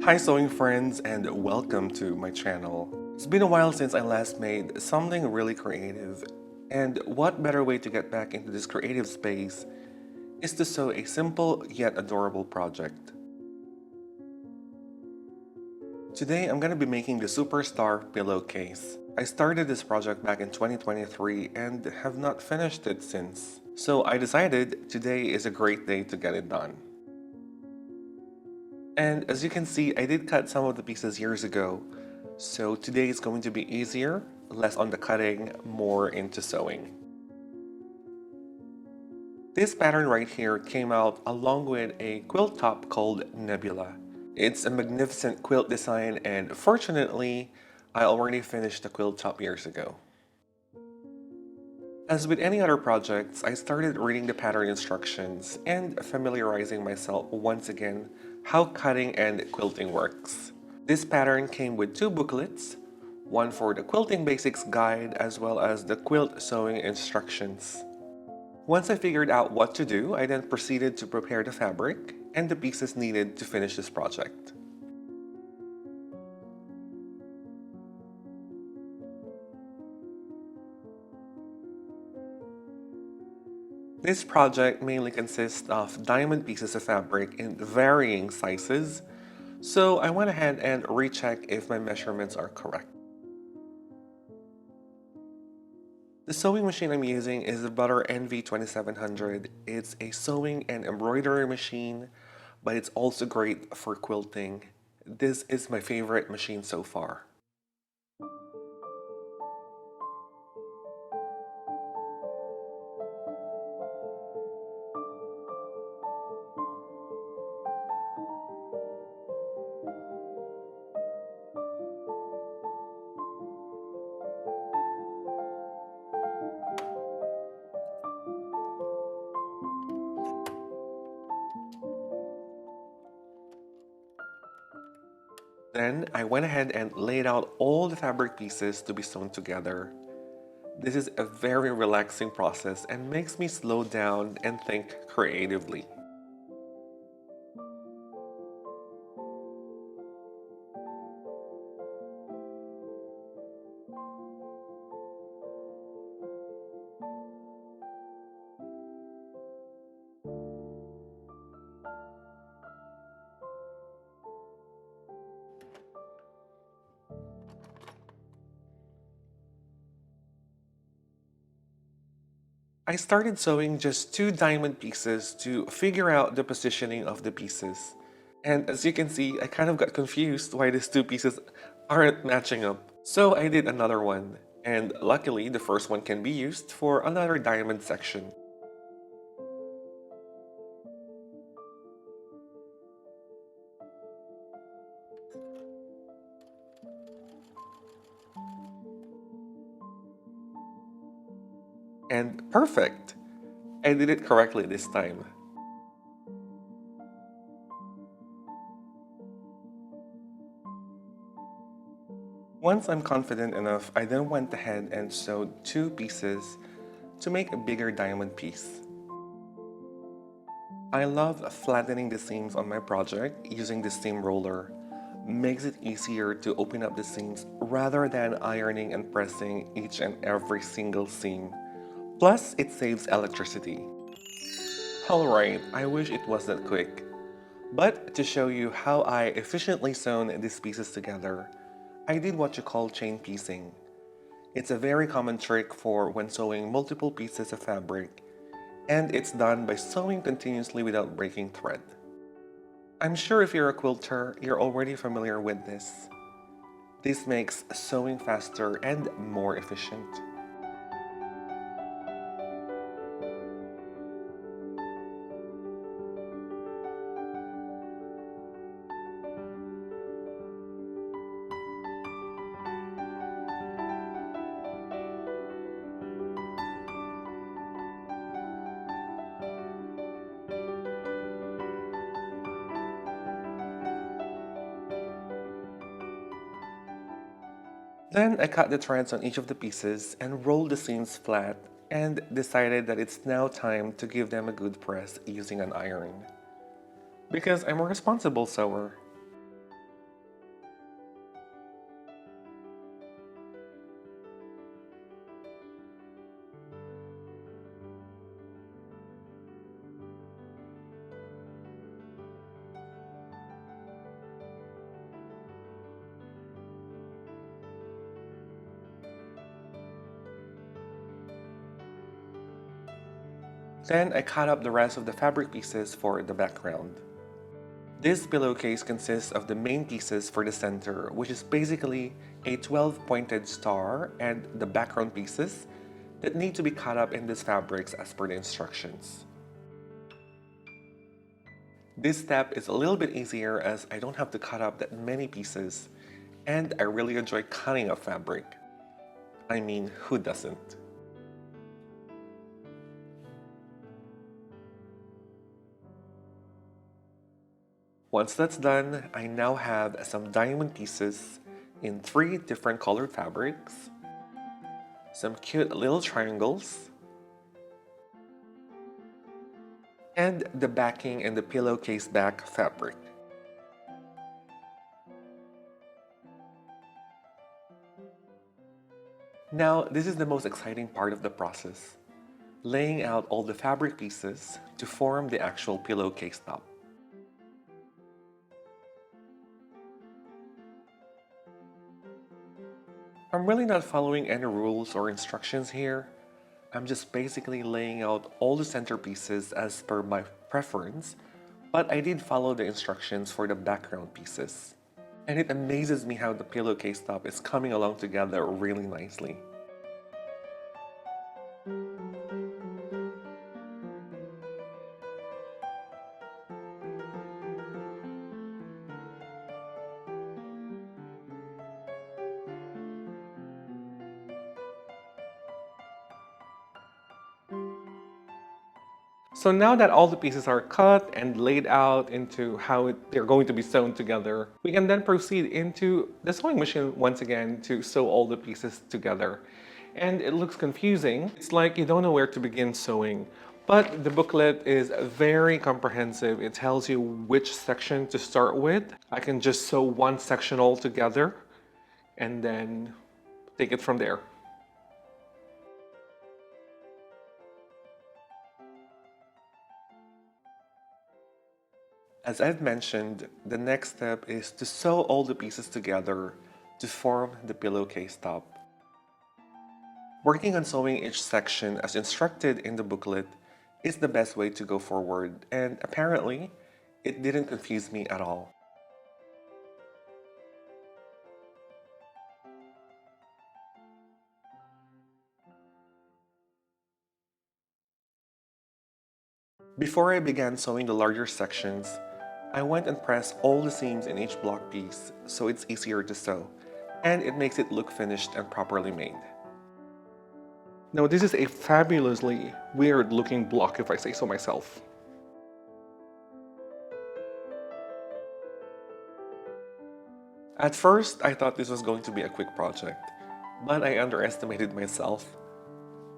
Hi sewing friends and welcome to my channel. It's been a while since I last made something really creative, and what better way to get back into this creative space is to sew a simple yet adorable project. Today I'm going to be making the Superstar pillowcase. I started this project back in 2023 and have not finished it since. So I decided today is a great day to get it done. And as you can see, I did cut some of the pieces years ago, so today is going to be easier, less on the cutting, more into sewing. This pattern right here came out along with a quilt top called Nebula. It's a magnificent quilt design, and fortunately, I already finished the quilt top years ago. As with any other projects, I started reading the pattern instructions and familiarizing myself once again how cutting and quilting works. This pattern came with two booklets, one for the Quilting Basics Guide as well as the quilt sewing instructions. Once I figured out what to do, I then proceeded to prepare the fabric and the pieces needed to finish this project. This project mainly consists of diamond pieces of fabric in varying sizes, so I went ahead and rechecked if my measurements are correct. The sewing machine I'm using is the Butter NV2700. It's a sewing and embroidery machine, but it's also great for quilting. This is my favorite machine so far. Then I went ahead and laid out all the fabric pieces to be sewn together. This is a very relaxing process and makes me slow down and think creatively. I started sewing just two diamond pieces to figure out the positioning of the pieces. And as you can see, I kind of got confused why these two pieces aren't matching up. So I did another one, and luckily the first one can be used for another diamond section. And perfect! I did it correctly this time. Once I'm confident enough, I then went ahead and sewed two pieces to make a bigger diamond piece. I love flattening the seams on my project using the seam roller. Makes it easier to open up the seams rather than ironing and pressing each and every single seam. Plus, it saves electricity. Alright, I wish it was that quick. But to show you how I efficiently sewn these pieces together, I did what you call chain piecing. It's a very common trick for when sewing multiple pieces of fabric, and it's done by sewing continuously without breaking thread. I'm sure if you're a quilter, you're already familiar with this. This makes sewing faster and more efficient. Then I cut the threads on each of the pieces and rolled the seams flat and decided that it's now time to give them a good press using an iron. Because I'm a responsible sewer. Then I cut up the rest of the fabric pieces for the background. This pillowcase consists of the main pieces for the center, which is basically a 12-pointed star, and the background pieces that need to be cut up in these fabrics as per the instructions. This step is a little bit easier as I don't have to cut up that many pieces, and I really enjoy cutting up fabric. I mean, who doesn't? Once that's done, I now have some diamond pieces in 3 different colored fabrics, some cute little triangles, and the backing and the pillowcase back fabric. Now, this is the most exciting part of the process, laying out all the fabric pieces to form the actual pillowcase top. I'm really not following any rules or instructions here. I'm just basically laying out all the centerpieces as per my preference, but I did follow the instructions for the background pieces. And it amazes me how the pillowcase top is coming along together really nicely. So now that all the pieces are cut and laid out into how they're going to be sewn together, we can then proceed into the sewing machine once again to sew all the pieces together. And it looks confusing. It's like you don't know where to begin sewing. But the booklet is very comprehensive. It tells you which section to start with. I can just sew one section all together and then take it from there. As I've mentioned, the next step is to sew all the pieces together to form the pillowcase top. Working on sewing each section as instructed in the booklet is the best way to go forward, and apparently, it didn't confuse me at all. Before I began sewing the larger sections, I went and pressed all the seams in each block piece so it's easier to sew, and it makes it look finished and properly made. Now this is a fabulously weird looking block if I say so myself. At first, I thought this was going to be a quick project, but I underestimated myself.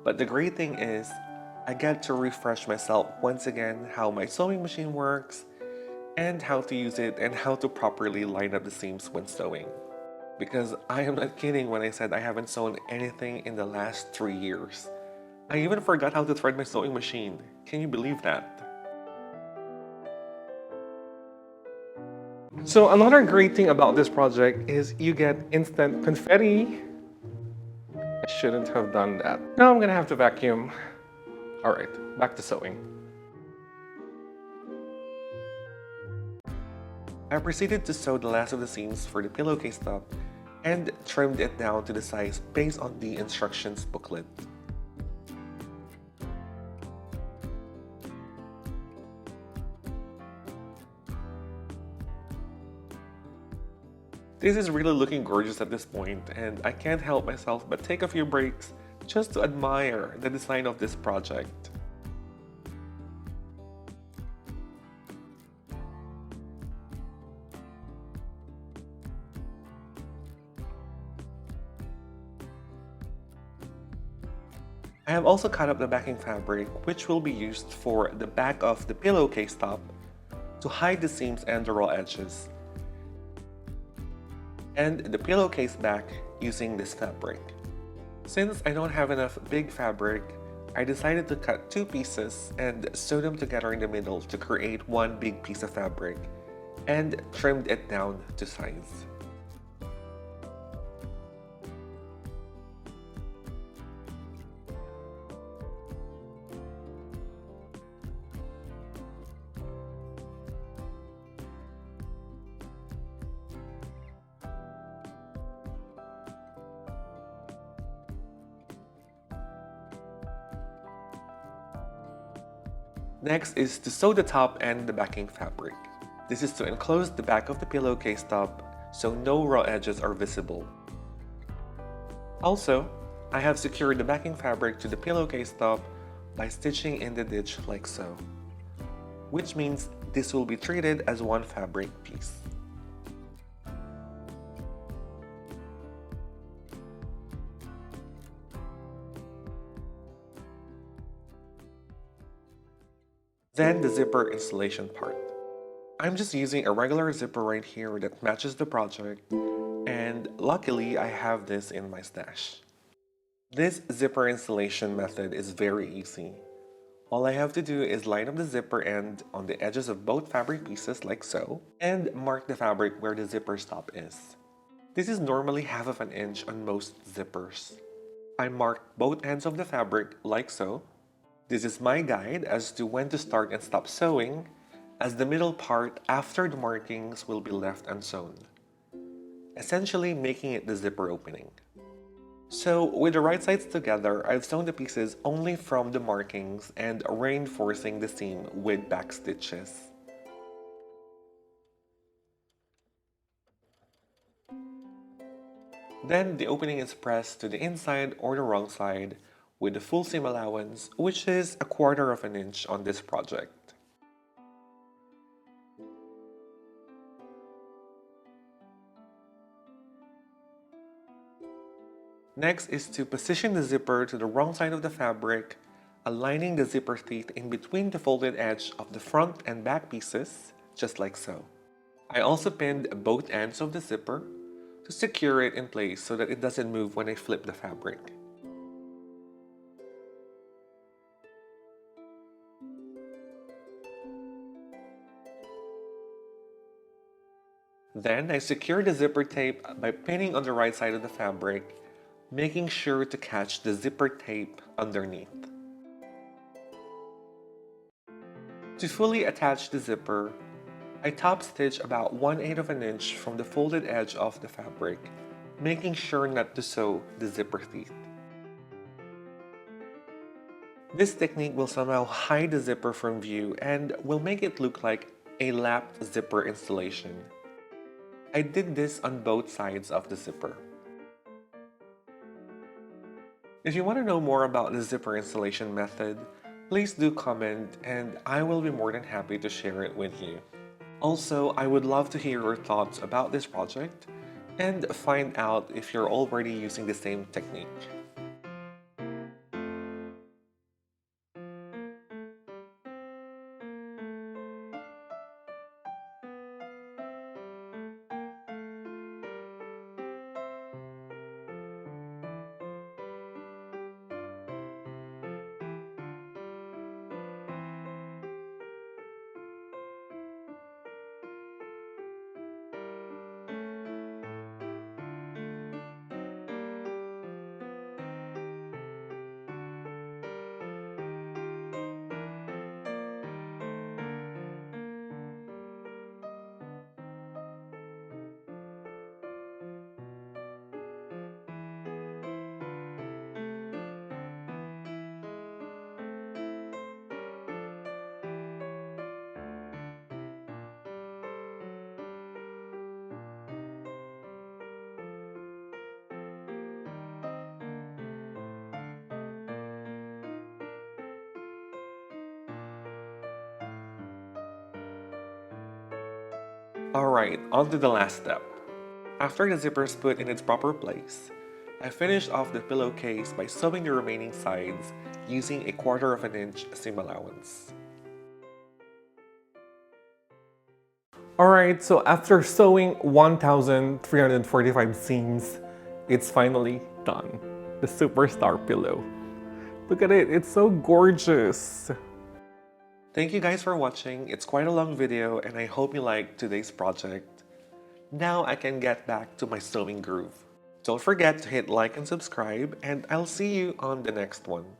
But the great thing is, I get to refresh myself once again how my sewing machine works, and how to use it and how to properly line up the seams when sewing. Because I am not kidding when I said I haven't sewn anything in the last 3 years. I even forgot how to thread my sewing machine. Can you believe that? So another great thing about this project is you get instant confetti. I shouldn't have done that. Now I'm gonna have to vacuum. Alright, back to sewing. I proceeded to sew the last of the seams for the pillowcase top and trimmed it down to the size based on the instructions booklet. This is really looking gorgeous at this point, and I can't help myself but take a few breaks just to admire the design of this project. I have also cut up the backing fabric, which will be used for the back of the pillowcase top to hide the seams and the raw edges, and the pillowcase back using this fabric. Since I don't have enough big fabric, I decided to cut 2 pieces and sew them together in the middle to create one big piece of fabric, and trimmed it down to size. Next is to sew the top and the backing fabric. This is to enclose the back of the pillowcase top so no raw edges are visible. Also, I have secured the backing fabric to the pillowcase top by stitching in the ditch like so, which means this will be treated as one fabric piece. Then the zipper installation part. I'm just using a regular zipper right here that matches the project, and luckily I have this in my stash. This zipper installation method is very easy. All I have to do is line up the zipper end on the edges of both fabric pieces like so, and mark the fabric where the zipper stop is. This is normally half of an inch on most zippers. I marked both ends of the fabric like so. This is my guide as to when to start and stop sewing, as the middle part after the markings will be left unsewn, essentially making it the zipper opening. So with the right sides together, I've sewn the pieces only from the markings and reinforcing the seam with back stitches. Then the opening is pressed to the inside or the wrong side with the full seam allowance, which is 1/4 of an inch on this project. Next is to position the zipper to the wrong side of the fabric, aligning the zipper teeth in between the folded edge of the front and back pieces, just like so. I also pinned both ends of the zipper to secure it in place so that it doesn't move when I flip the fabric. Then I secure the zipper tape by pinning on the right side of the fabric, making sure to catch the zipper tape underneath. To fully attach the zipper, I top stitch about 1/8 of an inch from the folded edge of the fabric, making sure not to sew the zipper teeth. This technique will somehow hide the zipper from view and will make it look like a lapped zipper installation. I did this on both sides of the zipper. If you want to know more about the zipper installation method, please do comment and I will be more than happy to share it with you. Also, I would love to hear your thoughts about this project and find out if you're already using the same technique. Alright, on to the last step. After the zipper is put in its proper place, I finished off the pillowcase by sewing the remaining sides using 1/4 of an inch seam allowance. Alright, so after sewing 1,345 seams, it's finally done. The superstar pillow. Look at it, it's so gorgeous! Thank you guys for watching. It's quite a long video and I hope you liked today's project. Now I can get back to my sewing groove. Don't forget to hit like and subscribe and I'll see you on the next one.